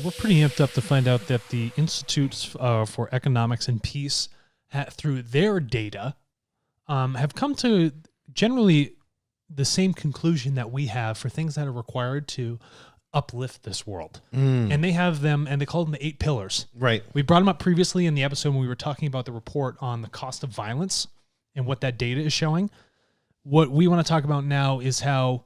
We're pretty amped up to find out that the Institutes for Economics and Peace, through their data, have come to generally the same conclusion that we have for things that are required to uplift this world. And they have them, and they call them the 8 pillars. Right. We brought them up previously in the episode when we were talking about the report on the cost of violence and what that data is showing. What we want to talk about now is how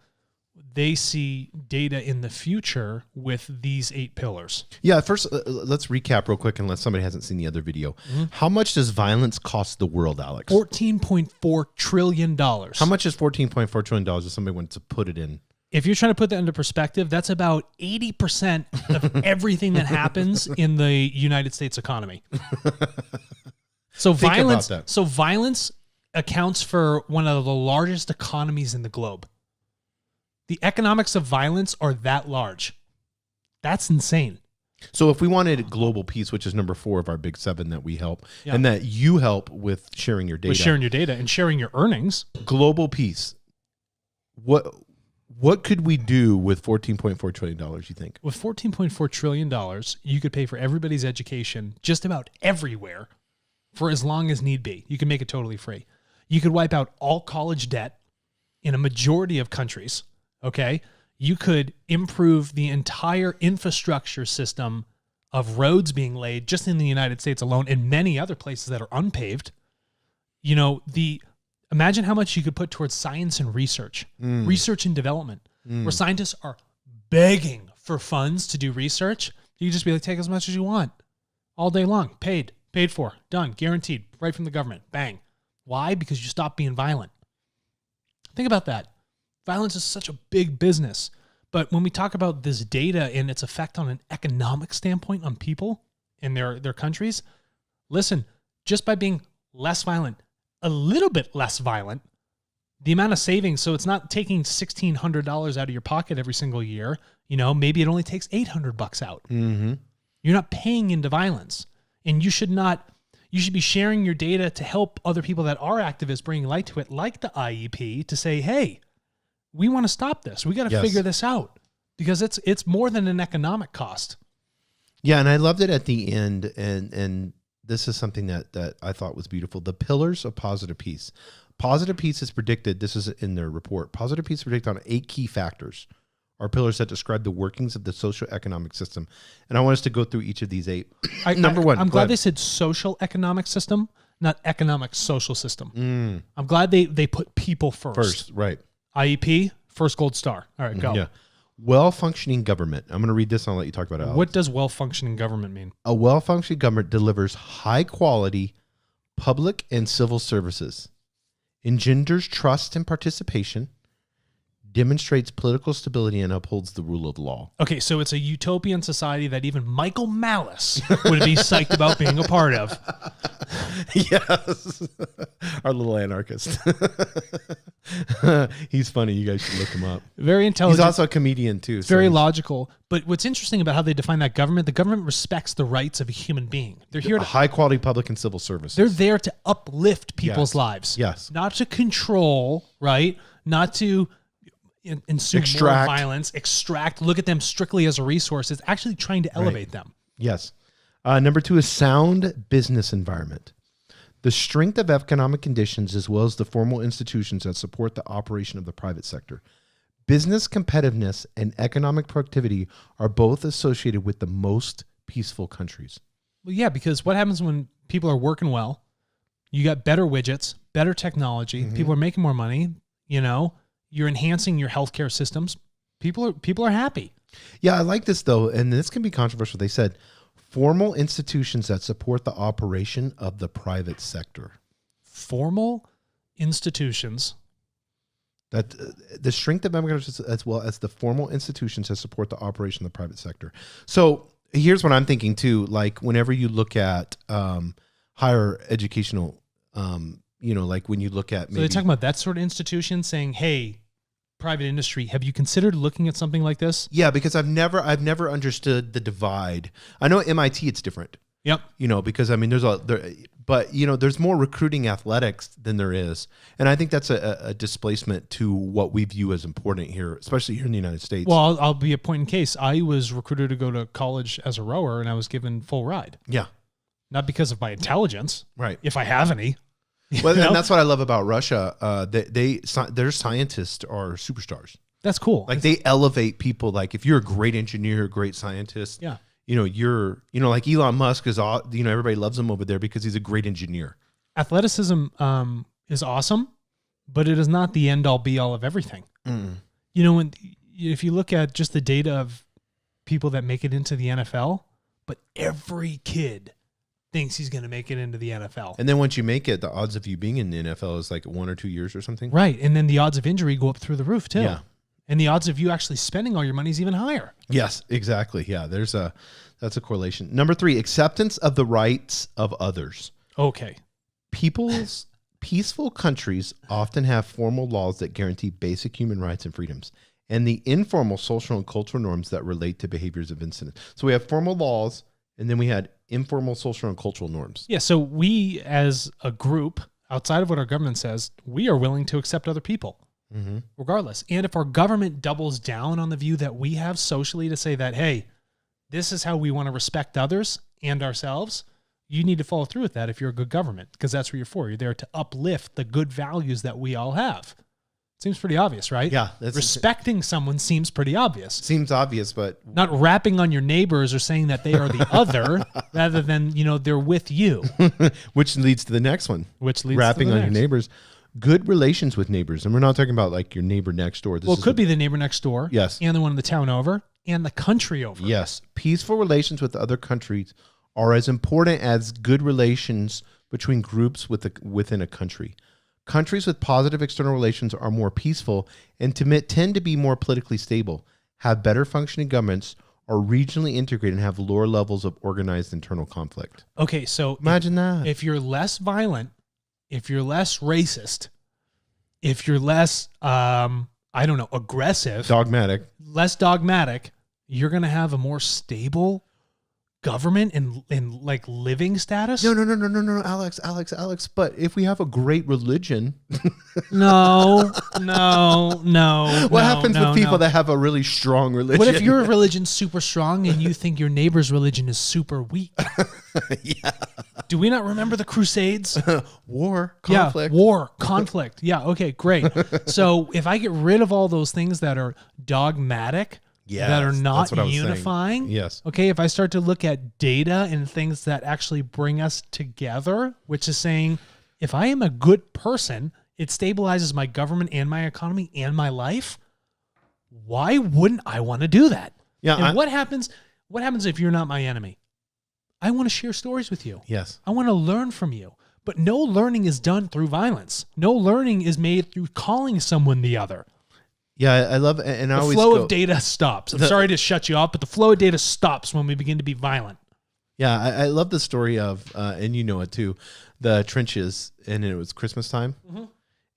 they see data in the future with these 8 pillars. Yeah, first, let's recap real quick unless somebody hasn't seen the other video. How much does violence cost the world, Alex? $14.4 trillion. How much is $14.4 trillion if somebody wants to put it in? If you're trying to put that into perspective, that's about 80% of everything that happens in the United States economy. So violence accounts for one of the largest economies in the globe. The economics of violence are that large. That's insane. So if we wanted global peace, which is number 4 of our big 7 that we help, and that you help with sharing your data. With sharing your data and sharing your earnings. Global peace. What could we do with $14.4 trillion, you think? With $14.4 trillion, you could pay for everybody's education just about everywhere for as long as need be. You can make it totally free. You could wipe out all college debt in a majority of countries. Okay, you could improve the entire infrastructure system of roads being laid just in the United States alone and many other places that are unpaved. You know, imagine how much you could put towards science and research and development, where scientists are begging for funds to do research. You just be like, take as much as you want all day long, paid for, done, guaranteed, right from the government, bang. Why? Because you stop being violent. Think about that. Violence is such a big business. But when we talk about this data and its effect on an economic standpoint on people and their countries, listen, just by being less violent, a little bit less violent, the amount of savings, so it's not taking $1,600 out of your pocket every single year. You know, maybe it only takes $800 out. Mm-hmm. You're not paying into violence. And you should be sharing your data to help other people that are activists bringing light to it, like the IEP, to say, hey, we want to stop this. We got to figure this out because it's more than an economic cost. Yeah, and I loved it at the end, and this is something that I thought was beautiful. The pillars of positive peace. Positive peace is predicted, this is in their report, positive peace is predicted on 8 key factors, are pillars that describe the workings of the social economic system. And I want us to go through each of these 8. Number 1. I'm glad they said social economic system, not economic social system. I'm glad they put people first. Right. IEP, first gold star. All right, go. Yeah. Well-functioning government. I'm going to read this and I'll let you talk about it, Alex. What does well-functioning government mean? A well-functioning government delivers high-quality public and civil services, engenders trust and participation, demonstrates political stability, and upholds the rule of law. Okay, so it's a utopian society that even Michael Malice would be psyched about being a part of. Yes. Our little anarchist. He's funny. You guys should look him up. Very intelligent. He's also a comedian too. Very logical. But what's interesting about how they define that government, the government respects the rights of a human being. They're here to high quality public and civil services. They're there to uplift people's lives. Yes. Not to control, right? Not to ensue more violence, extract, look at them strictly as a resource. It's actually trying to elevate them. Yes. Number 2 is sound business environment. The strength of economic conditions as well as the formal institutions that support the operation of the private sector. Business competitiveness and economic productivity are both associated with the most peaceful countries. Well, yeah, because what happens when people are working well? You got better widgets, better technology. People are making more money. You know, you're enhancing your healthcare systems. People are happy. Yeah, I like this though, and this can be controversial. They said formal institutions that support the operation of the private sector. Formal institutions. That the strength of economic as well as the formal institutions that support the operation of the private sector. So here's what I'm thinking too. Like whenever you look at higher educational, like when you look at maybe. So they're talking about that sort of institution saying, hey, private industry, have you considered looking at something like this? Yeah, because I've never understood the divide. I know at MIT it's different. Yep. Because I mean, But, there's more recruiting athletics than there is. And I think that's a displacement to what we view as important here, especially here in the United States. Well, I'll be a point in case. I was recruited to go to college as a rower, and I was given full ride. Yeah. Not because of my intelligence. Right. If I have any. Well, and that's what I love about Russia. Their scientists are superstars. That's cool. Like they elevate people. Like if you're a great engineer, a great scientist, yeah. You're like Elon Musk is, everybody loves him over there because he's a great engineer. Athleticism is awesome, but it is not the end all be all of everything. Mm. If you look at just the data of people that make it into the NFL, but every kid thinks he's going to make it into the NFL. And then once you make it, the odds of you being in the NFL is like 1 or 2 years or something. Right. And then the odds of injury go up through the roof too. Yeah. And the odds of you actually spending all your money is even higher. Yes, exactly. Yeah, that's a correlation. Number 3, acceptance of the rights of others. Okay. Peaceful countries often have formal laws that guarantee basic human rights and freedoms, and the informal social and cultural norms that relate to behaviors of incidents. So we have formal laws, and then we had informal social and cultural norms. Yeah, so we as a group, outside of what our government says, we are willing to accept other people. Mm-hmm. Regardless. And if our government doubles down on the view that we have socially to say that, hey, this is how we want to respect others and ourselves, you need to follow through with that if you're a good government, because that's what you're for. You're there to uplift the good values that we all have. Seems pretty obvious, right? Yeah. Respecting someone seems pretty obvious. Seems obvious, but... Not rapping on your neighbors or saying that they are the other rather than, they're with you. Which leads to the next one. Rapping on your neighbors. Good relations with neighbors. And we're not talking about like your neighbor next door. It could be the neighbor next door. Yes. And the one in the town over and the country over. Yes. Peaceful relations with other countries are as important as good relations between groups within a country. Countries with positive external relations are more peaceful and tend to be more politically stable, have better functioning governments, are regionally integrated, and have lower levels of organized internal conflict. Okay, so imagine that. If you're less violent, if you're less racist, if you're less, aggressive, less dogmatic, you're going to have a more stable government and like living status. No, Alex. But if we have a great religion, no. What happens with people that have a really strong religion? What if your religion's super strong and you think your neighbor's religion is super weak? Yeah. Do we not remember the Crusades? War, conflict. Yeah, war, conflict. Yeah, okay, great. So if I get rid of all those things that are dogmatic, that are not unifying. Yes. Okay, if I start to look at data and things that actually bring us together, which is saying if I am a good person, it stabilizes my government and my economy and my life. Why wouldn't I want to do that? Yeah. And what happens if you're not my enemy? I want to share stories with you. Yes. I want to learn from you. But no learning is done through violence. No learning is made through calling someone the other. Yeah, I love, and I always the flow of data stops. I'm sorry to shut you off, but the flow of data stops when we begin to be violent. Yeah, I love the story of, and you know it too, the trenches, and it was Christmas time,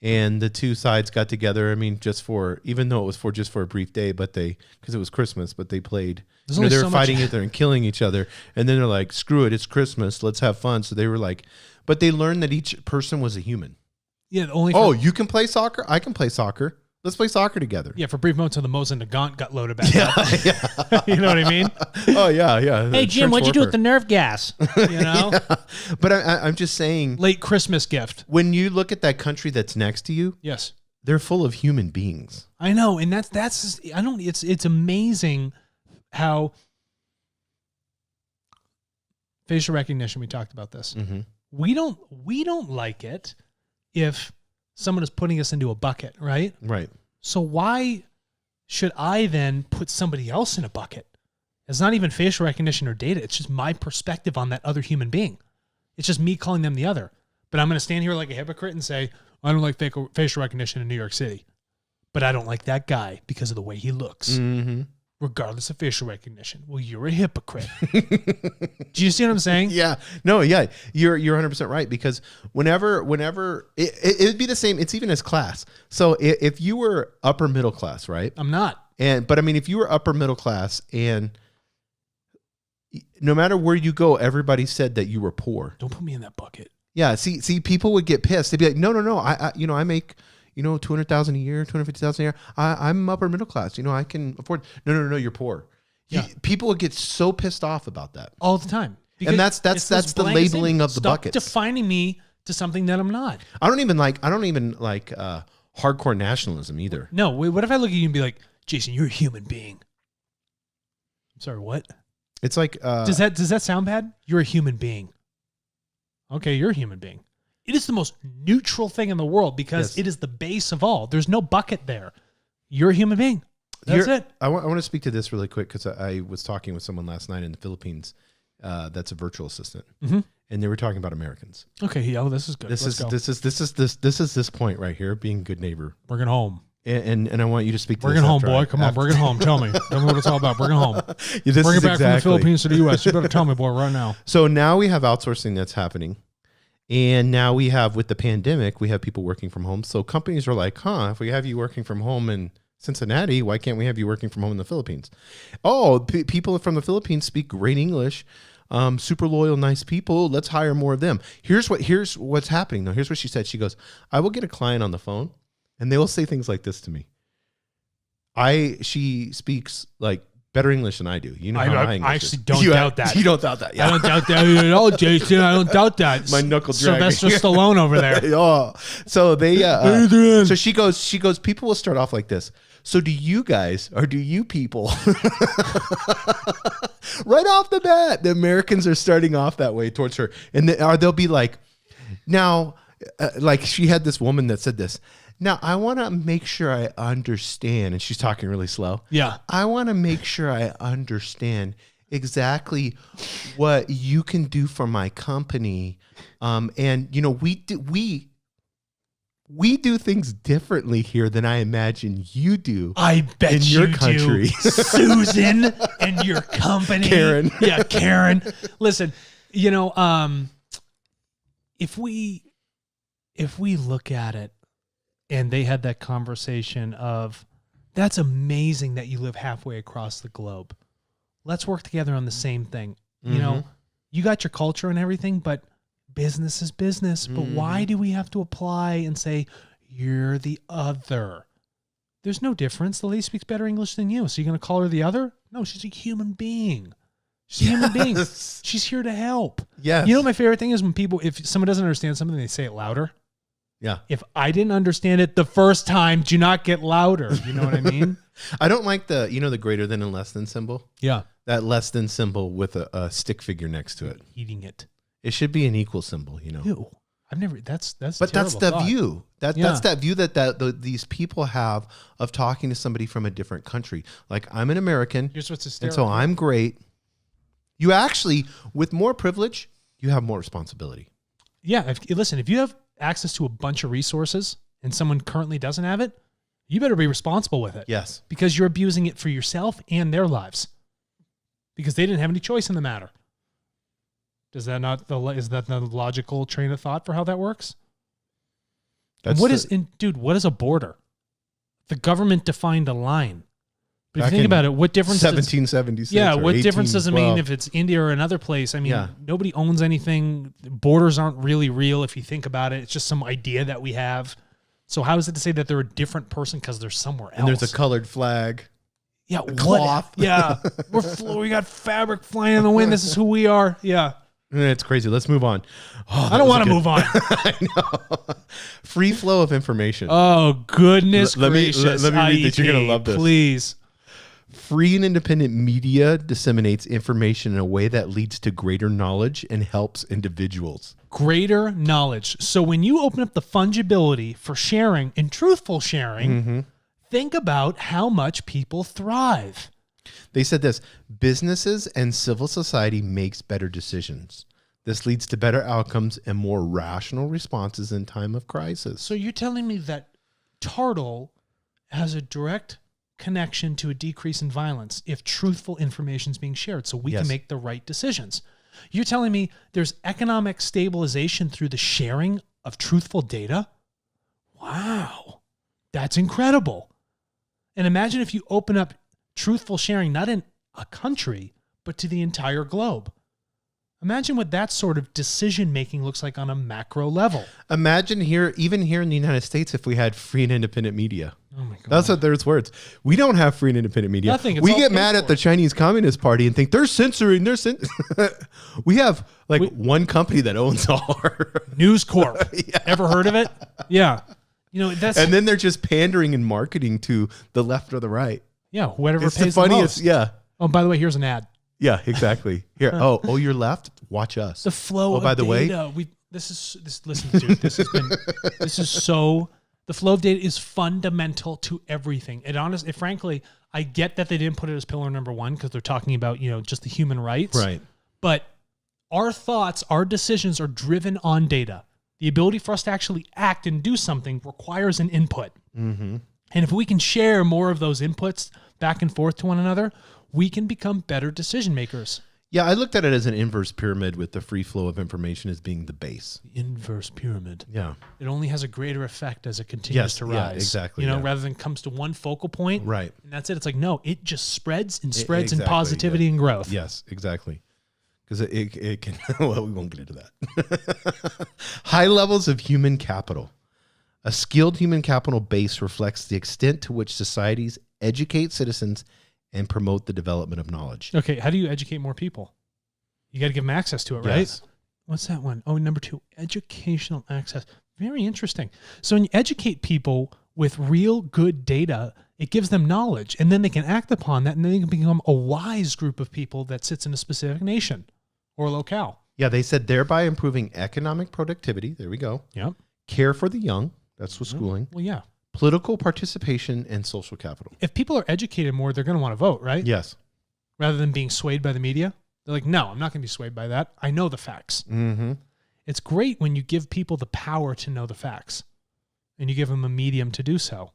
and the two sides got together. I mean, even though it was just for a brief day, but because it was Christmas, but they played. They were fighting each other and killing each other, and then they're like, "Screw it, it's Christmas, let's have fun." So they were like, but they learned that each person was a human. Yeah, you can play soccer, I can play soccer. Let's play soccer together. Yeah, for brief moments, the Mosin and the Gaunt got loaded back up. Yeah. You know what I mean? Oh, yeah. Hey, Jim, what'd you do with the Nerf gas? You know? Yeah. But I'm just saying. Late Christmas gift. When you look at that country that's next to you. Yes. They're full of human beings. I know. And it's amazing how facial recognition, we talked about this. Mm-hmm. We don't like it if someone is putting us into a bucket, right? Right. So why should I then put somebody else in a bucket? It's not even facial recognition or data. It's just my perspective on that other human being. It's just me calling them the other. But I'm going to stand here like a hypocrite and say, I don't like facial recognition in New York City. But I don't like that guy because of the way he looks. Mm-hmm. Regardless of facial recognition. Well, you're a hypocrite. Do you see what I'm saying? Yeah. No, yeah. You're 100% right, because whenever it would be the same. It's even as class. So if you were upper middle class, right? I'm not. But I mean, if you were upper middle class and no matter where you go, everybody said that you were poor. Don't put me in that bucket. Yeah. See, people would get pissed. They'd be like, no. I make, 200,000 a year, 250,000 a year. I'm upper middle class. I can afford. No. You're poor. Yeah. People would get so pissed off about that all the time. And that's the labeling of the Stop buckets. defining me to something that I'm not. I don't even like hardcore nationalism either. No. What if I look at you and be like, Jason, you're a human being? I'm sorry, what? It's like does that sound bad? You're a human being. Okay, you're a human being. It is the most neutral thing in the world because it is the base of all. There's no bucket there. You're a human being. That's it. I want to speak to this really quick because I was talking with someone last night in the Philippines that's a virtual assistant, and they were talking about Americans. Okay, yeah, this is good. This is this point right here, being good neighbor. Bring it home. And I want you to speak to bring this. Bring it home, boy. Come on, bring it home. Tell me what it's all about. Bring it home. Bring it back from the Philippines to the U.S. You better tell me, boy, right now. So now we have outsourcing that's happening. And now we have, with the pandemic, we have people working from home. So companies are like, if we have you working from home in Cincinnati, why can't we have you working from home in the Philippines? Oh, people from the Philippines speak great English. Super loyal, nice people. Let's hire more of them. Here's what's happening though. Here's what she said. She goes, I will get a client on the phone and they will say things like this to me. She speaks like better English than I do. You know how my English actually don't doubt that. You don't doubt that. Yeah. I don't doubt that at all, Jason. I don't doubt that. My knuckle dragging. Sylvester Stallone over there. Oh, so they. So she goes. People will start off like this. So do you guys, or do you people? Right off the bat, the Americans are starting off that way towards her, and they'll be like, now, like she had this woman that said this. Now, I want to make sure I understand, and she's talking really slow. Yeah. I want to make sure I understand exactly what you can do for my company. And, we do things differently here than I imagine you do. I bet in your country. Do. Susan and your company. Karen. Yeah, Karen. Listen, if we look at it, and they had that conversation of, that's amazing that you live halfway across the globe. Let's work together on the same thing. Mm-hmm. You got your culture and everything, but business is business. But why do we have to apply and say, you're the other? There's no difference. The lady speaks better English than you. So you're going to call her the other? No, she's a human being. She's a human being. She's here to help. Yes. My favorite thing is when if someone doesn't understand something, they say it louder. Yeah. If I didn't understand it the first time, do not get louder. You know what I mean? I don't like the greater than and less than symbol. Yeah. That less than symbol with a stick figure next to it. Eating it. It should be an equal symbol, Ew. I've never, that's but that's the thought. view. That's that view that these people have of talking to somebody from a different country. Like, I'm an American. You're supposed to stare. And so I'm great. You actually, with more privilege, you have more responsibility. Yeah. If you have access to a bunch of resources and someone currently doesn't have it, you better be responsible with it. Yes. Because you're abusing it for yourself and their lives. Because they didn't have any choice in the matter. Is that the logical train of thought for how that works? What is a border? The government defined a line. But if you think about it, what difference 1776. Yeah, what difference does it mean if it's India or another place? I mean, nobody owns anything. Borders aren't really real if you think about it. It's just some idea that we have. So how is it to say that they're a different person because they're somewhere else? And there's a colored flag. Yeah, cloth. Yeah, we got fabric flying in the wind. This is who we are. Yeah. It's crazy. Let's move on. Oh, I don't want to move on. I know. Free flow of information. Oh, goodness gracious. Let me read this. You're going to love this. Please. Free and independent media disseminates information in a way that leads to greater knowledge and helps individuals. Greater knowledge. So when you open up the fungibility for sharing and truthful sharing, think about how much people thrive. They said this: businesses and civil society makes better decisions. This leads to better outcomes and more rational responses in time of crisis. So you're telling me that TARTLE has a direct connection to a decrease in violence if truthful information is being shared so we can make the right decisions. You're telling me there's economic stabilization through the sharing of truthful data? Wow, that's incredible. And imagine if you open up truthful sharing, not in a country, but to the entire globe. Imagine what that sort of decision making looks like on a macro level. Imagine even here in the United States, if we had free and independent media. Oh my God. That's what there's words. We don't have free and independent media. Nothing. It's We all get paid mad for. at the Chinese Communist Party and think they're censoring. We have one company that owns all our. News Corp. Yeah. Ever heard of it? Yeah. That's And then they're just pandering and marketing to the left or the right. yeah. Whatever It's pays the the funniest. most. Yeah. Oh, by the way, here's an ad. Yeah, exactly. Here. Oh, you're left? Watch us. The flow Oh, of by the way- data. Listen, dude, the flow of data is fundamental to everything. Frankly, I get that they didn't put it as pillar number one because they're talking about, just the human rights. Right. But our thoughts, our decisions are driven on data. The ability for us to actually act and do something requires an input. Mm-hmm. And if we can share more of those inputs back and forth to one another, we can become better decision makers. Yeah, I looked at it as an inverse pyramid with the free flow of information as being the base. Inverse pyramid. Yeah. It only has a greater effect as it continues to rise. Exactly. Rather than comes to one focal point. Right. And that's it. It's like, no, it just spreads and spreads in Exactly, positivity and growth. Yes, exactly. Because it can, well, we won't get into that. High levels of human capital. A skilled human capital base reflects the extent to which societies educate citizens and promote the development of knowledge. Okay, how do you educate more people? You got to give them access to it, right? Yes. What's that one? Oh, number 2, educational access. Very interesting. So when you educate people with real good data, it gives them knowledge, and then they can act upon that, and then they can become a wise group of people that sits in a specific nation or locale. Yeah, they said thereby improving economic productivity. There we go. Yep. Care for the young. That's with schooling. Well, yeah. Political participation and social capital. If people are educated more, they're going to want to vote, right? Yes. Rather than being swayed by the media. They're like, no, I'm not going to be swayed by that. I know the facts. Mm-hmm. It's great when you give people the power to know the facts and you give them a medium to do so.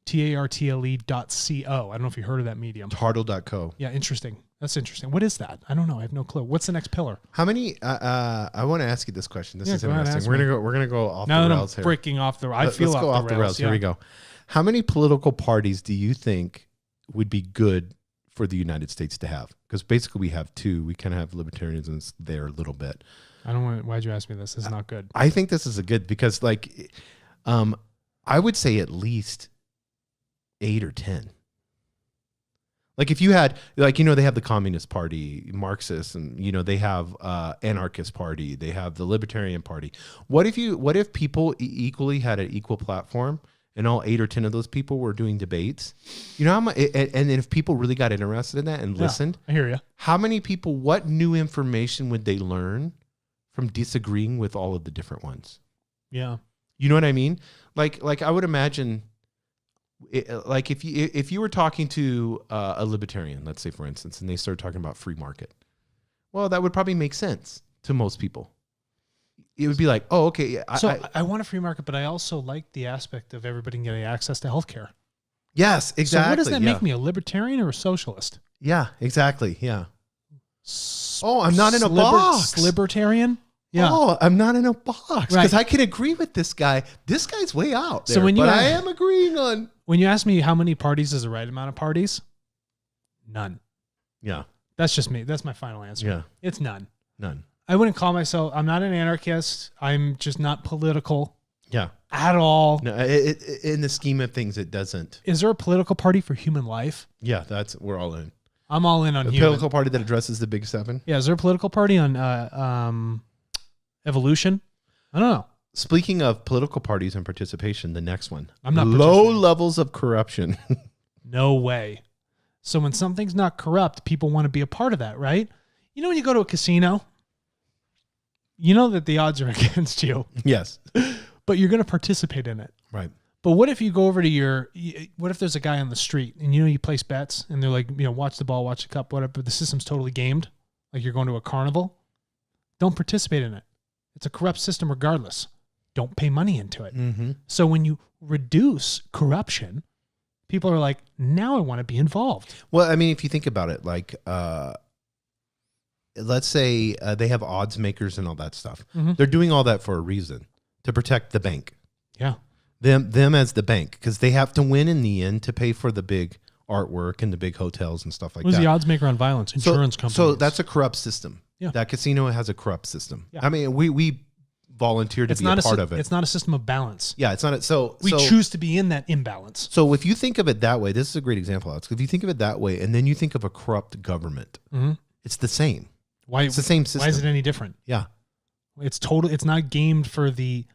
TARTLE.co. I don't know if you heard of that medium. TARTLE.co. Yeah, interesting. That's interesting. What is that? I don't know. I have no clue. What's the next pillar? How many? I want to ask you this question. This is go ahead, interesting. ask me. We're gonna go off Now the that I'm rails here. breaking off the Let's feel go off the rails. Here we go. How many political parties do you think would be good for the United States to have? Because basically we have 2. We kind of have libertarians and it's there a little bit. I don't want. Why'd you ask me this? This is not good. I think this is a good because I would say at least 8 or 10. Like if you had, they have the Communist Party, Marxists, and they have Anarchist Party, they have the Libertarian Party. What if people equally had an equal platform, and all 8 or 10 of those people were doing debates? You know how much? And if people really got interested in that and listened, I hear you. how many people? What new information would they learn from disagreeing with all of the different ones? Yeah. You know what I mean? Like I would imagine. Like if you were talking to a libertarian, let's say for instance, and they started talking about free market, well, that would probably make sense to most people. It would be like, oh, okay. I want a free market, but I also like the aspect of everybody getting access to healthcare. Yes, exactly. So what does that make me, a libertarian or a socialist? Yeah, exactly. Yeah. Oh, I'm not in a box. Libertarian? Yeah. Oh, I'm not in a box because Right. I can agree with this guy. This guy's way out there, So when you but have- I am agreeing on. When you ask me how many parties is the right amount of parties, none. Yeah, That's just me. That's my final answer. Yeah. It's none. none. I wouldn't call myself, I'm not an anarchist. I'm just not political Yeah. at all. No, in the scheme of things, it doesn't. Is there a political party for human life? Yeah, we're all in. I'm all in on A human. political party that addresses the big 7. Yeah, is there a political party on evolution? I don't know. Speaking of political parties and participation, the next one. I'm not low participating. levels of corruption. No way. So when something's not corrupt, people want to be a part of that, right? You know when you go to a casino, you know that the odds are against you, Yes. but you're going to participate in it. Right. But what if you go over to what if there's a guy on the street and you place bets and they're like, watch the ball, watch the cup, whatever, but the system's totally gamed, like you're going to a carnival? Don't participate in it. It's a corrupt system regardless. Don't pay money into it. Mm-hmm. So when you reduce corruption, people are like, now I want to be involved. Well, I mean, if you think about it, like, let's say they have odds makers and all that stuff. Mm-hmm. They're doing all that for a reason, to protect the bank. Yeah. Them as the bank, because they have to win in the end to pay for the big artwork and the big hotels and stuff like Who's that. the odds maker on violence? Insurance companies. So that's a corrupt system. Yeah. That casino has a corrupt system. Yeah. I mean, we volunteer to be a part of it. It's not a system of balance. Yeah, it's not. We choose to be in that imbalance. So if you think of it that way, this is a great example, Alex. If you think of it that way, and then you think of a corrupt government, it's the same. Why? It's the same system. Why is it any different? Yeah. It's not gamed for the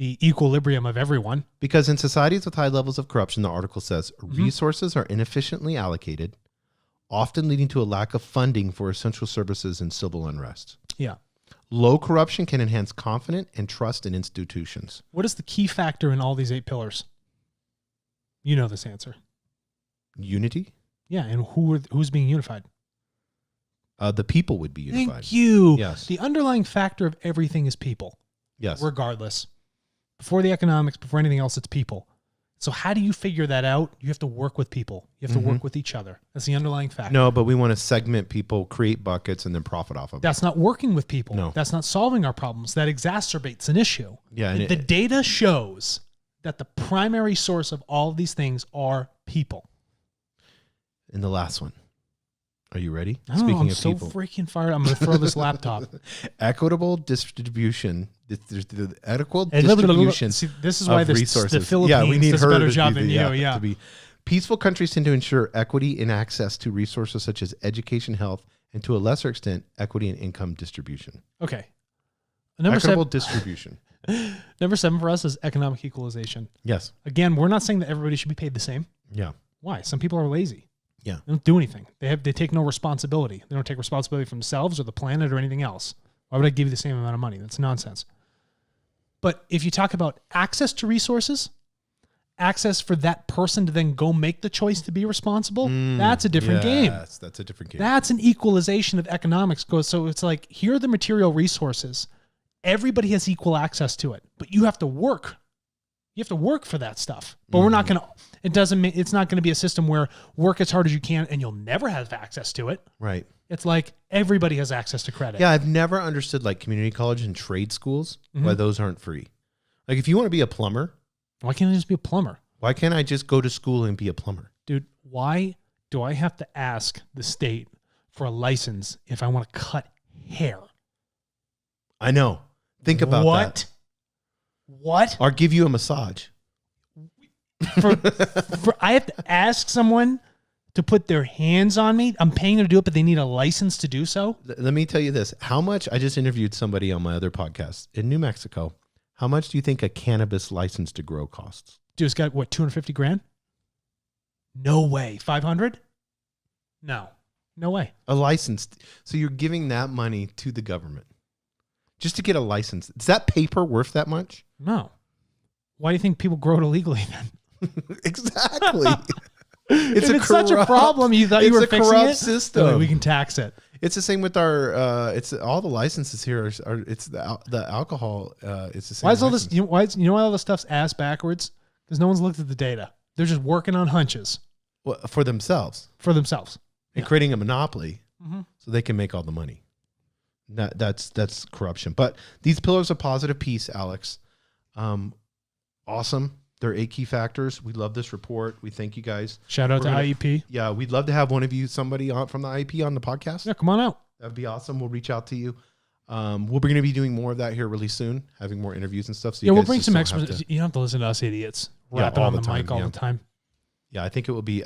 equilibrium of everyone. Because in societies with high levels of corruption, the article says, resources are inefficiently allocated, often leading to a lack of funding for essential services and civil unrest. Yeah. Low corruption can enhance confidence and trust in institutions. What is the key factor in all these 8 pillars? You know this answer. Unity? Yeah, and who's being unified? The people would be unified. Thank you. Yes. The underlying factor of everything is people. Yes. Regardless. Before the economics, before anything else, it's people. So how do you figure that out? You have to work with people. You have to work with each other. That's the underlying factor. No, but we want to segment people, create buckets, and then profit off of them. That's not working with people. No. That's not solving our problems. That exacerbates an issue. Yeah, and the data shows that the primary source of all of these things are people. And the last one. Are you ready? I'm so freaking fired. I'm going to throw this laptop. Equitable distribution. The equitable distribution. See, this is why the Philippines we need does a better job than you. Yeah. To be peaceful countries tend to ensure equity in access to resources such as education, health, and to a lesser extent, equity and income distribution. Okay. Equitable distribution. Number 7 for us is economic equalization. Yes. Again, we're not saying that everybody should be paid the same. Yeah. Why? Some people are lazy. Yeah. They don't do anything. They take no responsibility. They don't take responsibility for themselves or the planet or anything else. Why would I give you the same amount of money? That's nonsense. But if you talk about access to resources, access for that person to then go make the choice to be responsible, that's a different game. Yes, that's a different game. That's an equalization of economics. So it's like, here are the material resources. Everybody has equal access to it, but you have to work. You have to work for that stuff. But we're not going to, it's not going to be a system where work as hard as you can and you'll never have access to it. Right. It's like everybody has access to credit. Yeah, I've never understood like community college and trade schools, why those aren't free. Like if you want to be a plumber. Why can't I just be a plumber? Why can't I just go to school and be a plumber? Dude, why do I have to ask the state for a license if I want to cut hair? I know. Think about that. What? Or give you a massage. I have to ask someone to put their hands on me. I'm paying them to do it, but they need a license to do so. Let me tell you this. How much, I just interviewed somebody on my other podcast in New Mexico. How much do you think a cannabis license to grow costs? Dude, it's got what, 250 grand? No way. 500? No way. A license. So you're giving that money to the government just to get a license. Is that paper worth that much? No. Why do you think people grow it illegally then? Exactly. It's such a problem. You thought you were fixing it? It's a corrupt system. No, we can tax it. It's the same with our. It's all the licenses here are. It's the alcohol. It's the same. Why is all this? You know why all this stuff's ass backwards? Because no one's looked at the data. They're just working on hunches. Well, for themselves. And creating a monopoly, so they can make all the money. That's corruption. But these pillars of positive peace, Alex, awesome. They're 8 key factors. We love this report. We thank you guys. Shout out to IEP. Yeah, we'd love to have one of you, somebody from the IEP on the podcast. Yeah, come on out. That'd be awesome. We'll reach out to you. We're going to be doing more of that here really soon, having more interviews and stuff. So yeah, we'll bring some experts. You don't have to listen to us idiots rapping on the mic all the time. Yeah, I think it would be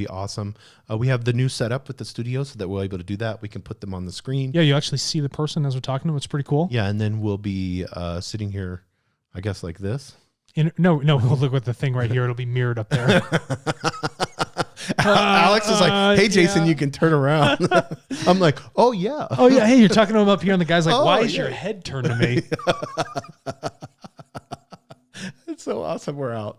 awesome. We have the new setup with the studio so that we're able to do that. We can put them on the screen. Yeah, you actually see the person as we're talking to them. It's pretty cool. Yeah, and then we'll be sitting here, I guess, like this. No, we'll look at the thing right here. It'll be mirrored up there. Alex is like, hey, Jason, you can turn around. I'm like, oh, yeah. Oh, yeah. Hey, you're talking to him up here, and the guy's like, why is your head turned to me? It's so awesome. We're out.